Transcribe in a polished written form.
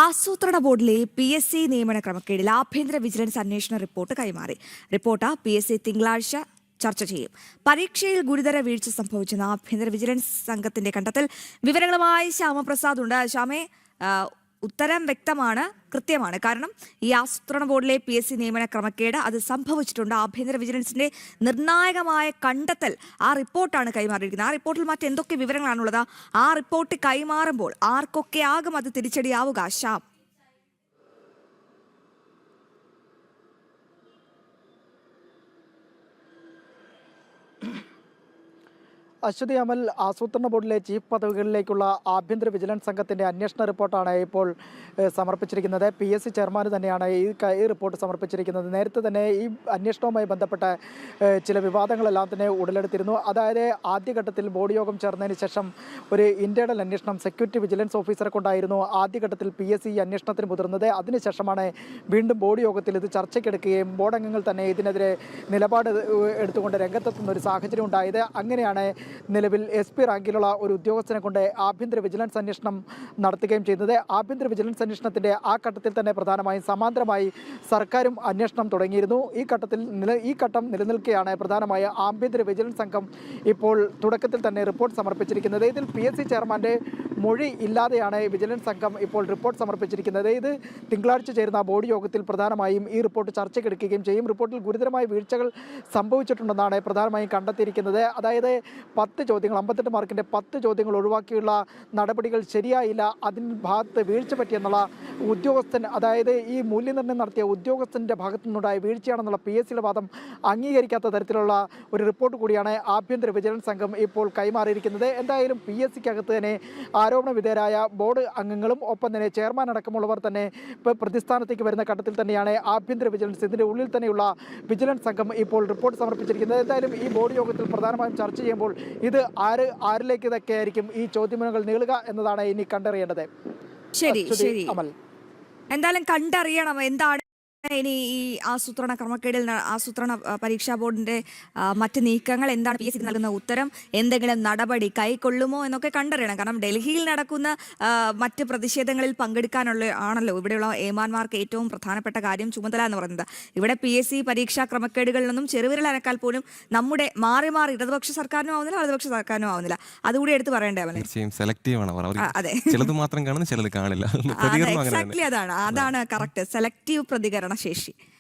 ആസൂത്രണ ബോർഡിലെ PSC നിയമന ക്രമക്കേടിൽ ആഭ്യന്തര വിജിലൻസ് അന്വേഷണ റിപ്പോർട്ട് കൈമാറി. റിപ്പോർട്ട് PSC തിങ്കളാഴ്ച ചർച്ച ചെയ്യും. പരീക്ഷയിൽ ഗുരുതര വീഴ്ച സംഭവിച്ചെന്ന ആഭ്യന്തര വിജിലൻസ് സംഘത്തിന്റെ കണ്ടെത്തൽ. വിവരങ്ങളുമായി ശ്യാമപ്രസാദ് ഉണ്ട്. ശ്യാമേ, ഉത്തരം വ്യക്തമാണ്, കൃത്യമാണ്. കാരണം ഈ ആസൂത്രണ ബോർഡിലെ PSC നിയമന ക്രമക്കേട് അത് സംഭവിച്ചിട്ടുണ്ട്. ആഭ്യന്തര വിജിലൻസിന്റെ നിർണായകമായ കണ്ടെത്തൽ ആ റിപ്പോർട്ടാണ് കൈമാറിയിരിക്കുന്നത്. ആ റിപ്പോർട്ടിൽ മറ്റെന്തൊക്കെ വിവരങ്ങളാണുള്ളത്? ആ റിപ്പോർട്ട് കൈമാറുമ്പോൾ ആർക്കൊക്കെ ആകും അത് തിരിച്ചടിയാവുക? ശ്യാം. അശ്വതി അമൽ, ആസൂത്രണ ബോർഡിലെ ചീഫ് പദവികളിലേക്കുള്ള ആഭ്യന്തര വിജിലൻസ് സംഘത്തിൻ്റെ അന്വേഷണ റിപ്പോർട്ടാണ് ഇപ്പോൾ സമർപ്പിച്ചിരിക്കുന്നത്. PSC ചെയർമാൻ തന്നെയാണ് ഈ റിപ്പോർട്ട് സമർപ്പിച്ചിരിക്കുന്നത്. നേരത്തെ തന്നെ ഈ അന്വേഷണവുമായി ബന്ധപ്പെട്ട ചില വിവാദങ്ങളെല്ലാം തന്നെ ഉടലെടുത്തിരുന്നു. അതായത് ആദ്യഘട്ടത്തിൽ ബോർഡ് യോഗം ചേർന്നതിന് ശേഷം ഒരു ഇന്റേണൽ അന്വേഷണം സെക്യൂരിറ്റി വിജിലൻസ് ഓഫീസറെ കൊണ്ടായിരുന്നു ആദ്യഘട്ടത്തിൽ PSC ഈ അന്വേഷണത്തിന് മുതിർന്നത്. അതിനുശേഷമാണ് വീണ്ടും ബോർഡ് യോഗത്തിൽ ഇത് ചർച്ചയ്ക്കെടുക്കുകയും ബോർഡ് അംഗങ്ങൾ തന്നെ ഇതിനെതിരെ നിലപാട് എടുത്തുകൊണ്ട് രംഗത്തെത്തുന്ന ഒരു സാഹചര്യം ഉണ്ടായത്. അങ്ങനെയാണ് നിലവിൽ SP റാങ്കിലുള്ള ഒരു ഉദ്യോഗസ്ഥനെ കൊണ്ട് ആഭ്യന്തര വിജിലൻസ് അന്വേഷണം നടത്തുകയും ചെയ്യുന്നത്. ആഭ്യന്തര വിജിലൻസ് അന്വേഷണത്തിന്റെ ആ ഘട്ടത്തിൽ തന്നെ പ്രധാനമായും സമാന്തരമായി സർക്കാരും അന്വേഷണം തുടങ്ങിയിരുന്നു. ഈ ഘട്ടം നിലനിൽക്കെയാണ് പ്രധാനമായ ആഭ്യന്തര വിജിലൻസ് സംഘം ഇപ്പോൾ തുടക്കത്തിൽ തന്നെ റിപ്പോർട്ട് സമർപ്പിച്ചിരിക്കുന്നത്. ഇതിൽ PSC ചെയർമാന്റെ മൊഴി ഇല്ലാതെയാണ് വിജിലൻസ് സംഘം ഇപ്പോൾ റിപ്പോർട്ട് സമർപ്പിച്ചിരിക്കുന്നത്. ഇത് തിങ്കളാഴ്ച ചേരുന്ന ബോർഡ് യോഗത്തിൽ പ്രധാനമായും ഈ റിപ്പോർട്ട് ചർച്ചയ്ക്കെടുക്കുകയും ചെയ്യും. റിപ്പോർട്ടിൽ ഗുരുതരമായ വീഴ്ചകൾ സംഭവിച്ചിട്ടുണ്ടെന്നാണ് പ്രധാനമായും കണ്ടെത്തിയിരിക്കുന്നത്. അതായത് 10 ചോദ്യങ്ങൾ, 58 മാർക്കിൻ്റെ 10 ചോദ്യങ്ങൾ ഒഴിവാക്കിയുള്ള നടപടികൾ ശരിയായില്ല, അതിന് ഭാഗത്ത് വീഴ്ച പറ്റിയെന്നുള്ള ഉദ്യോഗസ്ഥൻ, അതായത് ഈ മൂല്യനിർണ്ണയം നടത്തിയ ഉദ്യോഗസ്ഥൻ്റെ ഭാഗത്തു നിന്നുണ്ടായ വീഴ്ചയാണെന്നുള്ള PSCയുടെ വാദം അംഗീകരിക്കാത്ത തരത്തിലുള്ള ഒരു റിപ്പോർട്ട് കൂടിയാണ് ആഭ്യന്തര വിജിലൻസ് സംഘം ഇപ്പോൾ കൈമാറിയിരിക്കുന്നത്. എന്തായാലും PSCക്കകത്ത് തന്നെ ആരോപണ വിധേയരായ ബോർഡ് അംഗങ്ങളും ഒപ്പം തന്നെ ചെയർമാൻ അടക്കമുള്ളവർ തന്നെ ഇപ്പോൾ പ്രതിസ്ഥാനത്തേക്ക് വരുന്ന ഘട്ടത്തിൽ തന്നെയാണ് ആഭ്യന്തര വിജിലൻസ് ഇതിൻ്റെ ഉള്ളിൽ തന്നെയുള്ള വിജിലൻസ് സംഘം ഇപ്പോൾ റിപ്പോർട്ട് സമർപ്പിച്ചിരിക്കുന്നത്. എന്തായാലും ഈ ബോർഡ് യോഗത്തിൽ പ്രധാനമായും ചർച്ച ചെയ്യുമ്പോൾ ഇത് ആരിലേക്ക് ഇതൊക്കെ ആയിരിക്കും ഈ ചോദ്യമുനകൾ നീളുക എന്നതാണ് ഇനി കണ്ടറിയേണ്ടത്. ശരി ശരി, എന്തായാലും കണ്ടറിയണം എന്താണ് ഇനി ഈ ആസൂത്രണ ക്രമക്കേടിൽ ആസൂത്രണ പരീക്ഷാ ബോർഡിന്റെ മറ്റ് നീക്കങ്ങൾ എന്താണ്, PSC നൽകുന്ന ഉത്തരം, എന്തെങ്കിലും നടപടി കൈക്കൊള്ളുമോ എന്നൊക്കെ കണ്ടറിയണം. കാരണം ഡൽഹിയിൽ നടക്കുന്ന മറ്റ് പ്രതിഷേധങ്ങളിൽ ആണല്ലോ ഇവിടെയുള്ള ഏമാന്മാർക്ക് ഏറ്റവും പ്രധാനപ്പെട്ട കാര്യം ചുമതല എന്ന് പറയുന്നത്. ഇവിടെ PSC പരീക്ഷാ ക്രമക്കേടുകളിലൊന്നും ചെറുവിരൽ അനക്കാൽ പോലും നമ്മുടെ മാറി മാറി ഇടതുപക്ഷ സർക്കാരിനും ആവുന്നില്ല, വലതുപക്ഷ സർക്കാരിനും ആവുന്നില്ല. അതുകൂടി എടുത്ത് പറയണ്ടേ അവനെ? അതെ, എക്സാക്ട്ലി അതാണ് കറക്റ്റ്. സെലക്റ്റീവ് പ്രതികരണ ശേഷി.